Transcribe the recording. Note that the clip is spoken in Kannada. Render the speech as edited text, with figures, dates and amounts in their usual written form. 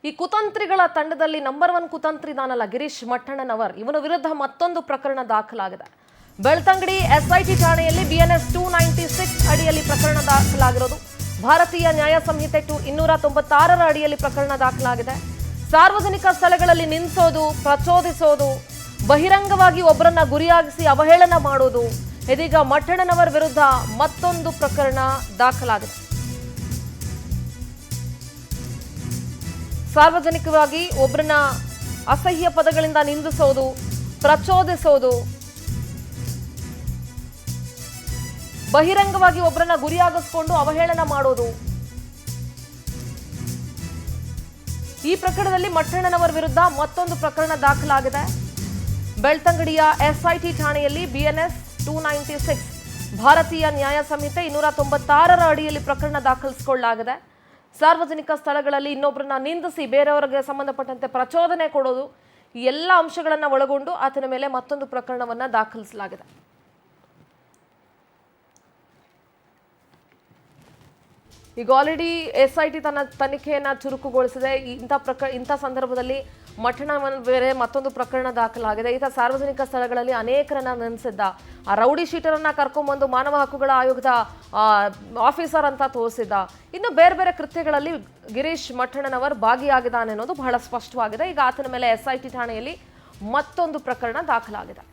ಈ ಕುತಂತ್ರಿಗಳ ತಂಡದಲ್ಲಿ ನಂಬರ್ 1 ಕುತಂತ್ರಿ ಇದಾನಲ್ಲ ಗಿರೀಶ್ ಮಠಣ್ಣನವರ್, ಇವನ ವಿರುದ್ಧ ಮತ್ತೊಂದು ಪ್ರಕರಣ ದಾಖಲಾಗಿದೆ. ಬೆಳ್ತಂಗಡಿ ಎಸ್ಐಟಿ ಠಾಣೆಯಲ್ಲಿ BNS 296 ಅಡಿಯಲ್ಲಿ ಪ್ರಕರಣ ದಾಖಲಾಗಿರೋದು. ಭಾರತೀಯ ನ್ಯಾಯ ಸಂಹಿತೆ 296ರ ಅಡಿಯಲ್ಲಿ ಪ್ರಕರಣ ದಾಖಲಾಗಿದೆ. ಸಾರ್ವಜನಿಕ ಸ್ಥಳಗಳಲ್ಲಿ ನಿಲ್ಲಿಸೋದು, ಪ್ರಚೋದಿಸೋದು, ಬಹಿರಂಗವಾಗಿ ಒಬ್ಬರನ್ನ ಗುರಿಯಾಗಿಸಿ ಅವಹೇಳನ ಮಾಡೋದು. ಇದೀಗ ಮಠಣ್ಣನವರ್ ವಿರುದ್ಧ ಮತ್ತೊಂದು ಪ್ರಕರಣ ದಾಖಲಾಗಿದೆ. ಸಾರ್ವಜನಿಕವಾಗಿ ಒಬ್ಬರನ್ನ ಅಸಹ್ಯ ಪದಗಳಿಂದ ನಿಂದಿಸೋದು, ಪ್ರಚೋದಿಸೋದು, ಬಹಿರಂಗವಾಗಿ ಒಬ್ಬರನ್ನ ಗುರಿಯಾಗಿಸಿಕೊಂಡು ಅವಹೇಳನ ಮಾಡೋದು. ಈ ಪ್ರಕರಣದಲ್ಲಿ ಮಠಣ್ಣನವರ್ ವಿರುದ್ಧ ಮತ್ತೊಂದು ಪ್ರಕರಣ ದಾಖಲಾಗಿದೆ. ಬೆಳ್ತಂಗಡಿಯ SIT ಠಾಣೆಯಲ್ಲಿ BNS 296 ಭಾರತೀಯ ನ್ಯಾಯ ಸಂಹಿತೆ 296ರ ಅಡಿಯಲ್ಲಿ ಪ್ರಕರಣ ದಾಖಲಿಸಿಕೊಳ್ಳಲಾಗಿದೆ. ಸಾರ್ವಜನಿಕ ಸ್ಥಳಗಳಲ್ಲಿ ಇನ್ನೊಬ್ಬರನ್ನ ನಿಂದಿಸಿ ಬೇರೆಯವರಿಗೆ ಸಂಬಂಧಪಟ್ಟಂತೆ ಪ್ರಚೋದನೆ ಕೊಡೋದು, ಈ ಎಲ್ಲ ಅಂಶಗಳನ್ನು ಒಳಗೊಂಡು ಆತನ ಮೇಲೆ ಮತ್ತೊಂದು ಪ್ರಕರಣವನ್ನ ದಾಖಲಿಸಲಾಗಿದೆ. ಈಗ ಆಲ್ರೆಡಿ SIT ತನ್ನ ತನಿಖೆಯನ್ನ ಚುರುಕುಗೊಳಿಸಿದೆ. ಇಂಥ ಸಂದರ್ಭದಲ್ಲಿ ಮಠಣ್ಣನವರ್ ಬೇರೆ ಮತ್ತೊಂದು ಪ್ರಕರಣ ದಾಖಲಾಗಿದೆ. ಈತ ಸಾರ್ವಜನಿಕ ಸ್ಥಳಗಳಲ್ಲಿ ಅನೇಕರನ್ನ ನೆನೆಸಿದ್ದ. ಆ ರೌಡಿ ಶೀಟರನ್ನ ಕರ್ಕೊಂಡ್ಬಂದು ಮಾನವ ಹಕ್ಕುಗಳ ಆಯೋಗದ ಆಫೀಸರ್ ಅಂತ ತೋರಿಸಿದ್ದ. ಇನ್ನು ಬೇರೆ ಬೇರೆ ಕೃತ್ಯಗಳಲ್ಲಿ ಗಿರೀಶ್ ಮಠಣ್ಣನವರ್ ಭಾಗಿಯಾಗಿದ್ದಾನೆ ಅನ್ನೋದು ಬಹಳ ಸ್ಪಷ್ಟವಾಗಿದೆ. ಈಗ ಆತನ ಮೇಲೆ SIT ಠಾಣೆಯಲ್ಲಿ ಮತ್ತೊಂದು ಪ್ರಕರಣ ದಾಖಲಾಗಿದೆ.